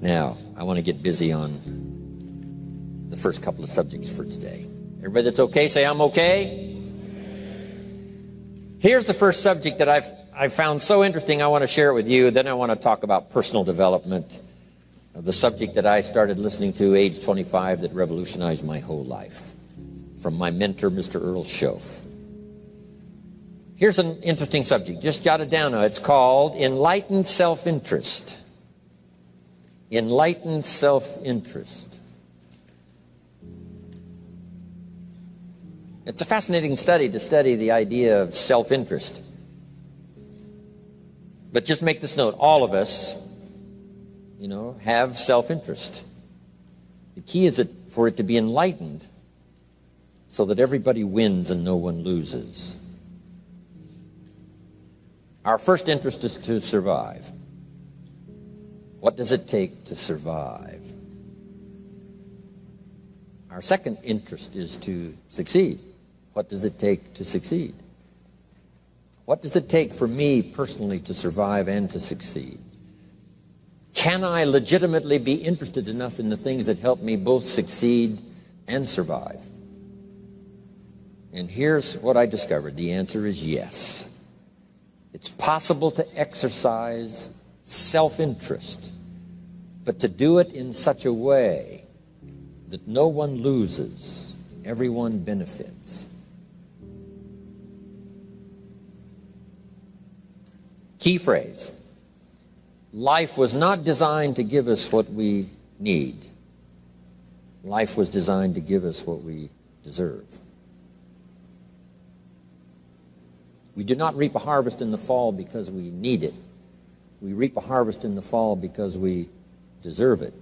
Now, I want to get busy on the first couple of subjects for today. Everybody that's okay, say I'm okay. Here's the first subject that I've found so interesting. I want to share it with you. Then I want to talk about personal development, the subject that I started listening to age 25 that revolutionized my whole life, from my mentor, Mr. Earl Schoaf. Here's an interesting subject. Just jot it down now. It's called Enlightened Self-Interest. Enlightened self-interest. It's a fascinating study to study the idea of self-interest. But just make this note, all of us, have self-interest. The key is for it to be enlightened so that everybody wins and no one loses. Our first interest is to survive. What does it take to survive? Our second interest is to succeed. What does it take to succeed? What does it take for me personally to survive and to succeed? Can I legitimately be interested enough in the things that help me both succeed and survive? And here's what I discovered. The answer is yes. It's possible to exercise self-interest, but to do it in such a way that no one loses, everyone benefits. Key phrase: life was not designed to give us what we need. Life was designed to give us what we deserve. We do not reap a harvest in the fall because we need it. We reap a harvest in the fall because we deserve it.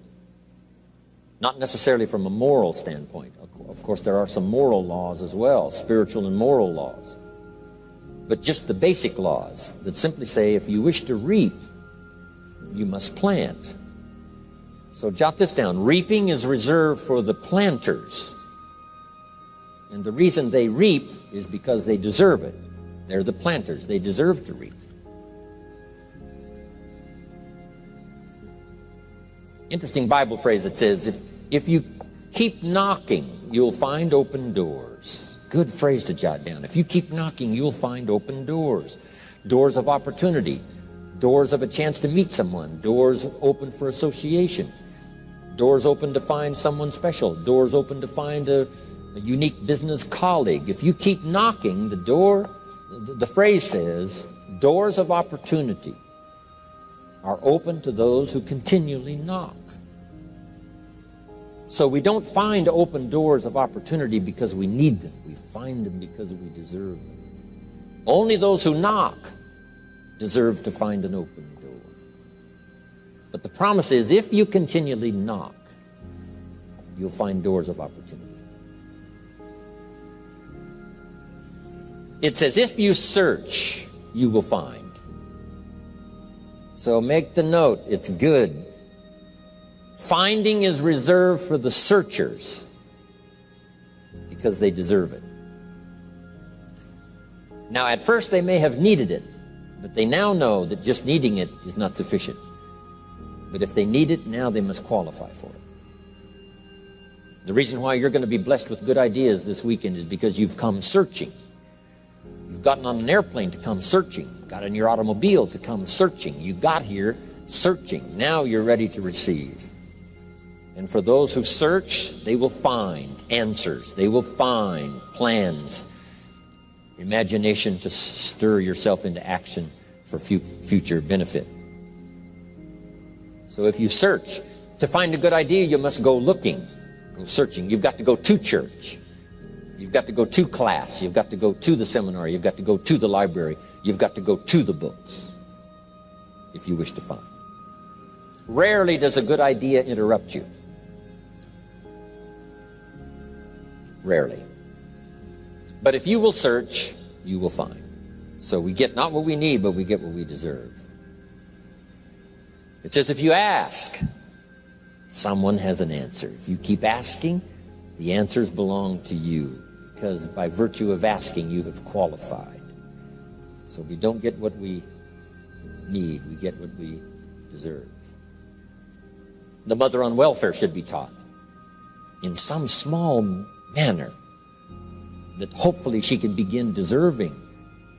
Not necessarily from a moral standpoint. Of course, there are some moral laws as well, spiritual and moral laws. But just the basic laws that simply say if you wish to reap, you must plant. So jot this down. Reaping is reserved for the planters. And the reason they reap is because they deserve it. They're the planters. They deserve to reap. Interesting Bible phrase that says, if you keep knocking, you'll find open doors. Good phrase to jot down. If you keep knocking, you'll find open doors. Doors of opportunity. Doors of a chance to meet someone. Doors open for association. Doors open to find someone special. Doors open to find a unique business colleague. If you keep knocking, the phrase says, doors of opportunity are open to those who continually knock. So we don't find open doors of opportunity because we need them. We find them because we deserve them. Only those who knock deserve to find an open door. But the promise is, if you continually knock, you'll find doors of opportunity. It says, if you search, you will find. So make the note, it's good. Finding is reserved for the searchers because they deserve it. Now, at first they may have needed it, but they now know that just needing it is not sufficient. But if they need it, now they must qualify for it. The reason why you're going to be blessed with good ideas this weekend is because you've come searching. You've gotten on an airplane to come searching. Got in your automobile to come searching. You got here searching. Now you're ready to receive. And for those who search, they will find answers. They will find plans, imagination to stir yourself into action for future benefit. So if you search, to find a good idea, you must go looking, go searching. You've got to go to church. You've got to go to class. You've got to go to the seminar. You've got to go to the library. You've got to go to the books if you wish to find. Rarely does a good idea interrupt you. Rarely. But if you will search, you will find. So we get not what we need, but we get what we deserve. It says if you ask, someone has an answer. If you keep asking, the answers belong to you, because by virtue of asking, you have qualified. So we don't get what we need, we get what we deserve. The mother on welfare should be taught in some small manner that hopefully she can begin deserving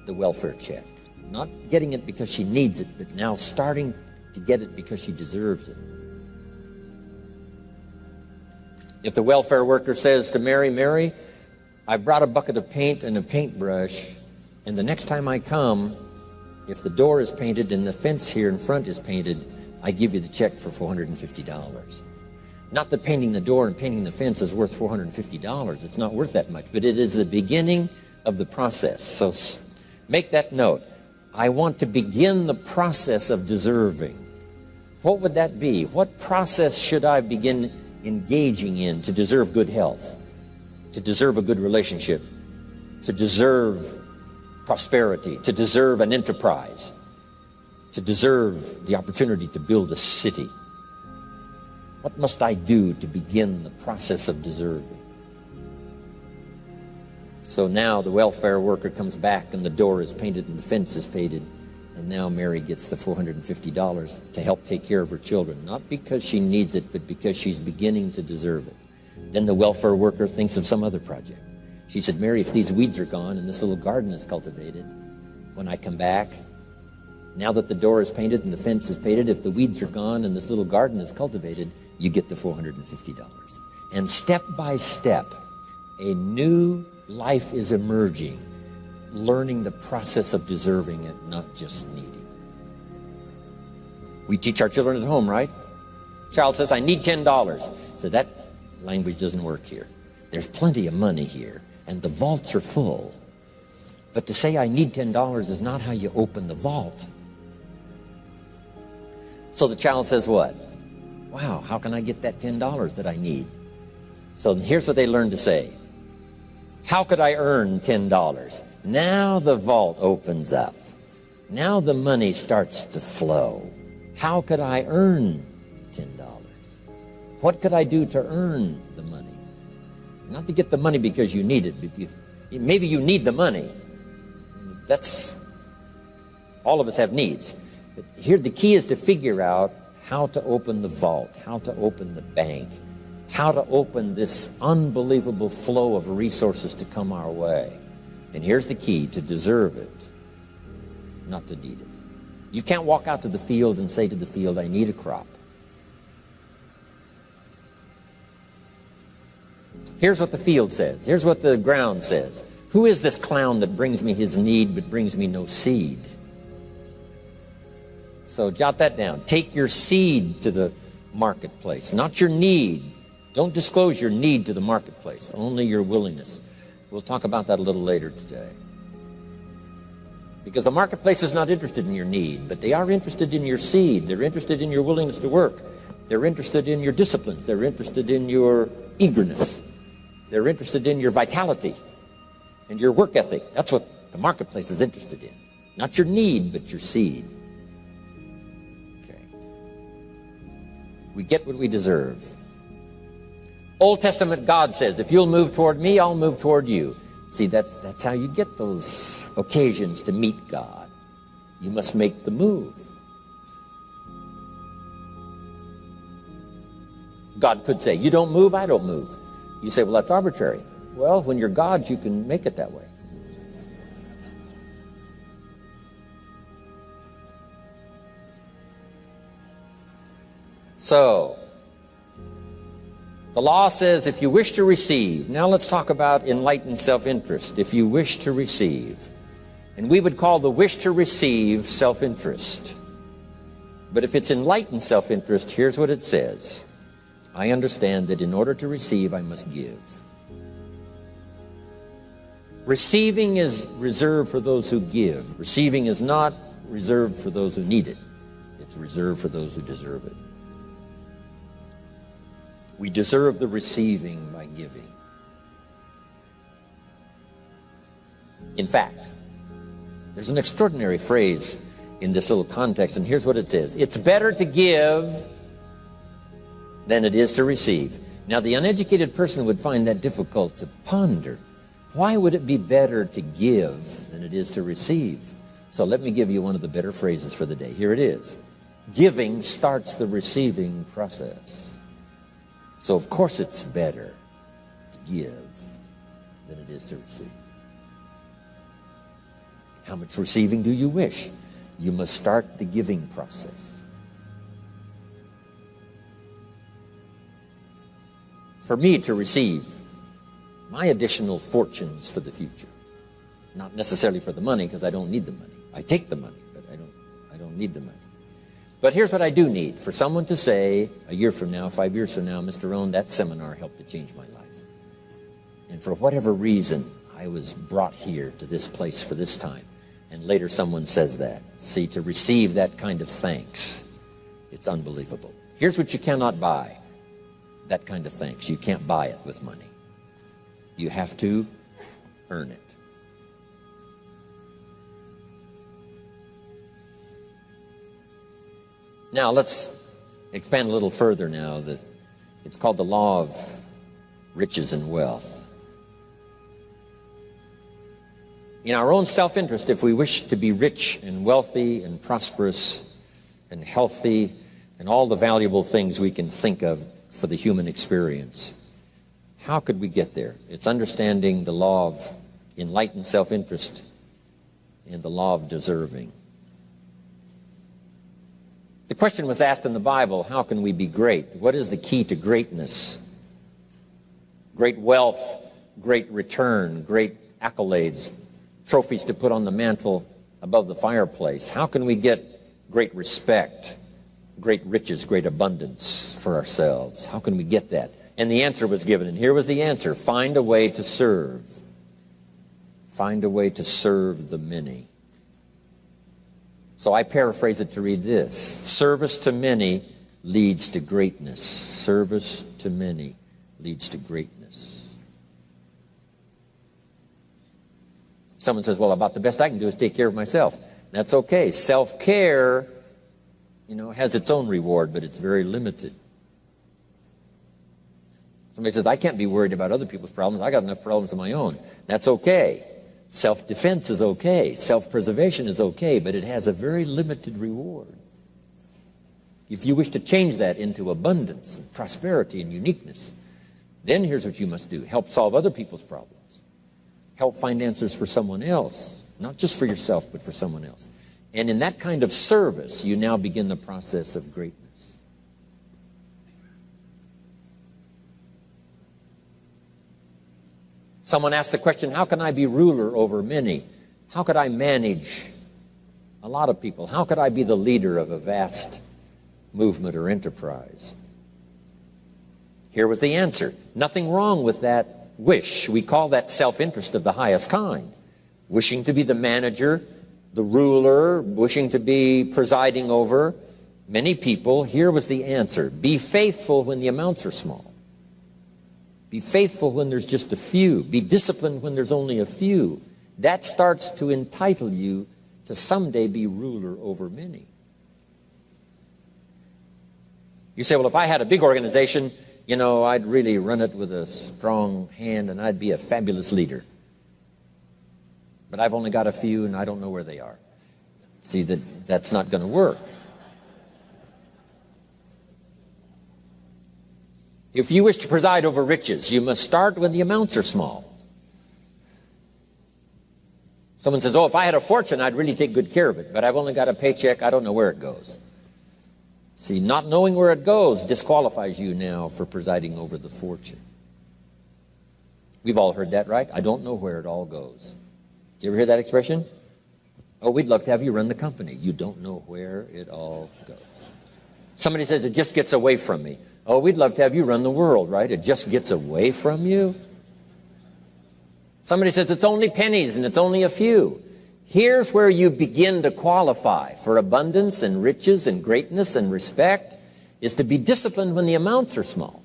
the welfare check. Not getting it because she needs it, but now starting to get it because she deserves it. If the welfare worker says to Mary, Mary, I brought a bucket of paint and a paintbrush, and the next time I come, if the door is painted and the fence here in front is painted, I give you the check for $450. Not that painting the door and painting the fence is worth $450. It's not worth that much, but it is the beginning of the process. So make that note. I want to begin the process of deserving. What would that be? What process should I begin engaging in to deserve good health, to deserve a good relationship, to deserve prosperity, to deserve an enterprise, to deserve the opportunity to build a city? What must I do to begin the process of deserving? So now the welfare worker comes back and the door is painted and the fence is painted, and now Mary gets the $450 to help take care of her children, not because she needs it, but because she's beginning to deserve it. Then the welfare worker thinks of some other project. She said, Mary, if these weeds are gone and this little garden is cultivated, when I come back, now that the door is painted and the fence is painted, if the weeds are gone and this little garden is cultivated, you get the $450. And step by step, a new life is emerging, learning the process of deserving it, not just needing it. We teach our children at home, right? Child says, I need $10. So that language doesn't work here. There's plenty of money here, and the vaults are full. But to say I need $10 is not how you open the vault. So the child says what? Wow, how can I get that $10 that I need? So here's what they learn to say. How could I earn $10? Now the vault opens up. Now the money starts to flow. How could I earn $10? What could I do to earn the money? Not to get the money because you need it. Maybe you need the money. That's, all of us have needs. But here the key is to figure out how to open the vault, how to open the bank, how to open this unbelievable flow of resources to come our way. And here's the key: to deserve it, not to need it. You can't walk out to the field and say to the field, I need a crop. Here's what the field says. Here's what the ground says. Who is this clown that brings me his need but brings me no seed? So jot that down. Take your seed to the marketplace, not your need. Don't disclose your need to the marketplace, only your willingness. We'll talk about that a little later today. Because the marketplace is not interested in your need, but they are interested in your seed. They're interested in your willingness to work. They're interested in your disciplines. They're interested in your eagerness. They're interested in your vitality and your work ethic. That's what the marketplace is interested in. Not your need, but your seed. Okay. We get what we deserve. Old Testament God says, if you'll move toward me, I'll move toward you. See, that's how you get those occasions to meet God. You must make the move. God could say, you don't move, I don't move. You say, well, that's arbitrary. Well, when you're God, you can make it that way. So, the law says if you wish to receive, now let's talk about enlightened self-interest. If you wish to receive, and we would call the wish to receive self-interest. But if it's enlightened self-interest, here's what it says. I understand that in order to receive, I must give. Receiving is reserved for those who give. Receiving is not reserved for those who need it. It's reserved for those who deserve it. We deserve the receiving by giving. In fact, there's an extraordinary phrase in this little context, and here's what it says. It's better to give than it is to receive. Now, the uneducated person would find that difficult to ponder. Why would it be better to give than it is to receive? So let me give you one of the better phrases for the day. Here it is. Giving starts the receiving process. So of course it's better to give than it is to receive. How much receiving do you wish? You must start the giving process. For me to receive my additional fortunes for the future, not necessarily for the money, because I don't need the money. I take the money, but I don't need the money. But here's what I do need: for someone to say a year from now, 5 years from now, Mr. Rohn, that seminar helped to change my life. And for whatever reason, I was brought here to this place for this time. And later someone says that. See, to receive that kind of thanks, it's unbelievable. Here's what you cannot buy: that kind of thanks. You can't buy it with money. You have to earn it. Now let's expand a little further now. That it's called the law of riches and wealth. In our own self-interest, if we wish to be rich and wealthy and prosperous and healthy and all the valuable things we can think of for the human experience, how could we get there? It's understanding the law of enlightened self-interest and the law of deserving. The question was asked in the Bible, how can we be great? What is the key to greatness? Great wealth, great return, great accolades, trophies to put on the mantle above the fireplace. How can we get great respect, great riches, great abundance for ourselves? How can we get that? And the answer was given, and here was the answer: find a way to serve. Find a way to serve the many. So I paraphrase it to read this: service to many leads to greatness. Service to many leads to greatness. Someone says, well, about the best I can do is take care of myself. That's okay. Self-care, has its own reward, but it's very limited. Somebody says, I can't be worried about other people's problems. I got enough problems of my own. That's okay. Self-defense is okay. Self-preservation is okay, but it has a very limited reward. If you wish to change that into abundance and prosperity and uniqueness, then here's what you must do: help solve other people's problems. Help find answers for someone else, not just for yourself, but for someone else. And in that kind of service, you now begin the process of greatness. Someone asked the question, how can I be ruler over many? How could I manage a lot of people? How could I be the leader of a vast movement or enterprise? Here was the answer: nothing wrong with that wish. We call that self-interest of the highest kind. Wishing to be the manager, the ruler, wishing to be presiding over many people. Here was the answer: be faithful when the amounts are small. Be faithful when there's just a few. Be disciplined when there's only a few. That starts to entitle you to someday be ruler over many. You say, well, if I had a big organization, I'd really run it with a strong hand and I'd be a fabulous leader. But I've only got a few and I don't know where they are. See, that's not going to work. If you wish to preside over riches, you must start when the amounts are small. Someone says, oh, if I had a fortune, I'd really take good care of it, but I've only got a paycheck, I don't know where it goes. See, not knowing where it goes disqualifies you now for presiding over the fortune. We've all heard that, right? I don't know where it all goes. Did you ever hear that expression? Oh, we'd love to have you run the company. You don't know where it all goes. Somebody says, it just gets away from me. Oh, we'd love to have you run the world, right? It just gets away from you. Somebody says, it's only pennies and it's only a few. Here's where you begin to qualify for abundance and riches and greatness and respect, is to be disciplined when the amounts are small.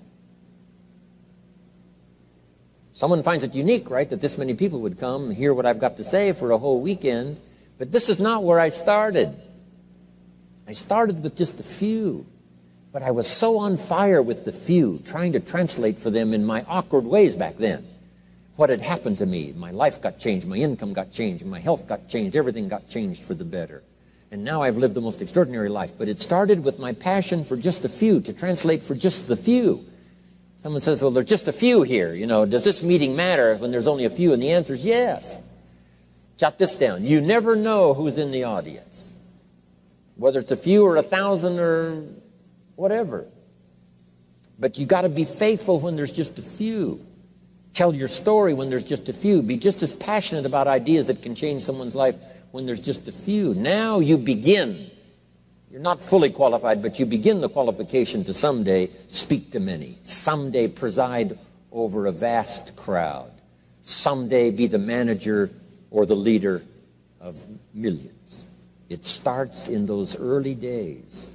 Someone finds it unique, right, that this many people would come and hear what I've got to say for a whole weekend, but this is not where I started. I started with just a few, but I was so on fire with the few, trying to translate for them in my awkward ways back then what had happened to me. My life got changed, my income got changed, my health got changed, everything got changed for the better. And now I've lived the most extraordinary life. But it started with my passion for just a few, to translate for just the few. Someone says, well, there's just a few here. You know, does this meeting matter when there's only a few? And the answer is yes. Jot this down. You never know who's in the audience, whether it's a few or 1,000 or whatever. But you got to be faithful when there's just a few. Tell your story when there's just a few. Be just as passionate about ideas that can change someone's life when there's just a few. Now you begin. You're not fully qualified, but you begin the qualification to someday speak to many. Someday preside over a vast crowd. Someday be the manager or the leader of millions. It starts in those early days.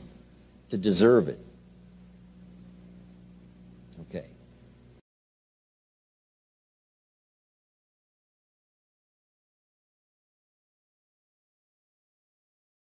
To deserve it,